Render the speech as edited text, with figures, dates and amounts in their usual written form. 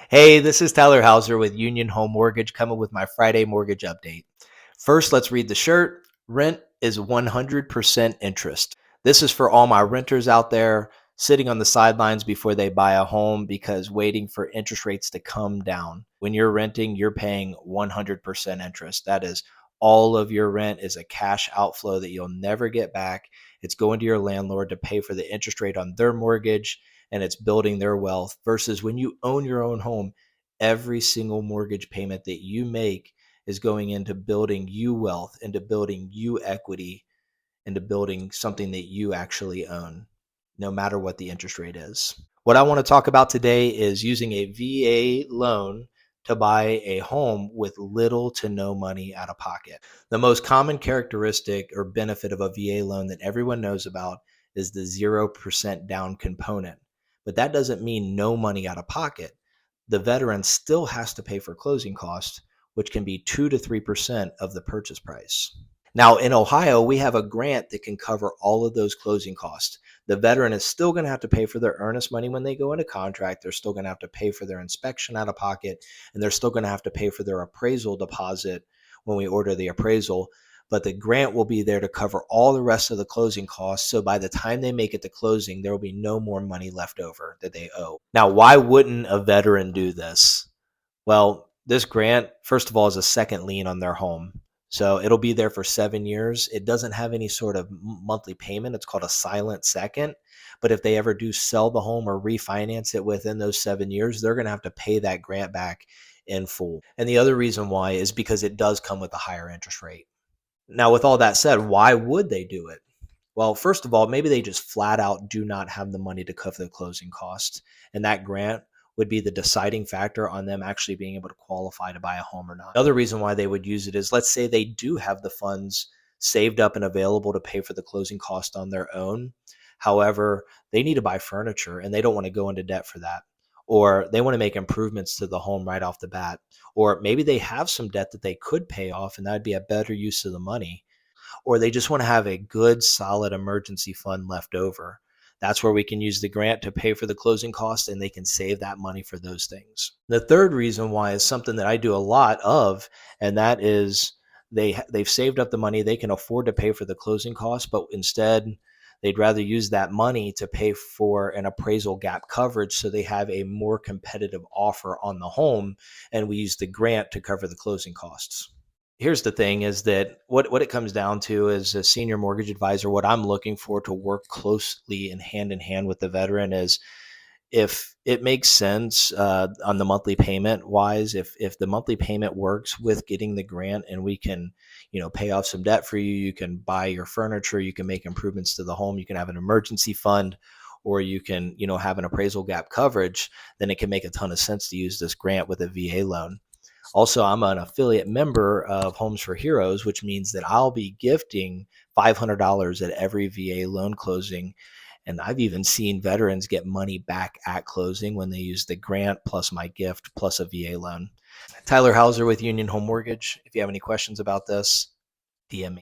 Hey, this is Tyler Hauser with Union Home Mortgage coming with my Friday mortgage update. First, let's read the shirt. Rent is 100% interest. This is for all my renters out there sitting on the sidelines before they buy a home because waiting for interest rates to come down. When you're renting, you're paying 100% interest. That is all of your rent is a cash outflow that you'll never get back. It's going to your landlord to pay for the interest rate on their mortgage and it's building their wealth versus when you own your own home, every single mortgage payment that you make is going into building you wealth, into building you equity, into building something that you actually own, no matter what the interest rate is. What I want to talk about today is using a VA loan to buy a home with little to no money out of pocket. The most common characteristic or benefit of a VA loan that everyone knows about is the 0% down component. But that doesn't mean no money out of pocket. The veteran still has to pay for closing costs, which can be 2 to 3% of the purchase price. Now, in Ohio, we have a grant that can cover all of those closing costs. The veteran is still going to have to pay for their earnest money when they go into contract. They're still going to have to pay for their inspection out of pocket, and they're still going to have to pay for their appraisal deposit when we order the appraisal. But the grant will be there to cover all the rest of the closing costs. So by the time they make it to closing, there will be no more money left over that they owe. Now, why wouldn't a veteran do this? Well, this grant, first of all, is a second lien on their home. So it'll be there for 7 years. It doesn't have any sort of monthly payment. It's called a silent second. But if they ever do sell the home or refinance it within those 7 years, they're going to have to pay that grant back in full. And the other reason why is because it does come with a higher interest rate. Now, with all that said, why would they do it? Well, first of all, maybe they just flat out do not have the money to cover the closing costs. And that grant would be the deciding factor on them actually being able to qualify to buy a home or not. The other reason why they would use it is, let's say they do have the funds saved up and available to pay for the closing cost on their own. However, they need to buy furniture and they don't want to go into debt for that. Or they want to make improvements to the home right off the bat. Or maybe they have some debt that they could pay off and that'd be a better use of the money. Or they just want to have a good, solid emergency fund left over. That's where we can use the grant to pay for the closing costs and they can save that money for those things. The third reason why is something that I do a lot of, and that is they've saved up the money. They can afford to pay for the closing costs, but instead they'd rather use that money to pay for an appraisal gap coverage so they have a more competitive offer on the home, and we use the grant to cover the closing costs. Here's the thing is that what it comes down to as a senior mortgage advisor, what I'm looking for to work closely and in hand with the veteran is if it makes sense on the monthly payment wise, if the monthly payment works with getting the grant and we can, pay off some debt for you, you can buy your furniture, you can make improvements to the home, you can have an emergency fund, or you can, have an appraisal gap coverage, then it can make a ton of sense to use this grant with a VA loan. Also, I'm an affiliate member of Homes for Heroes, which means that I'll be gifting $500 at every VA loan closing. And I've even seen veterans get money back at closing when they use the grant plus my gift plus a VA loan. Tyler Hauser with Union Home Mortgage. If you have any questions about this, DM me.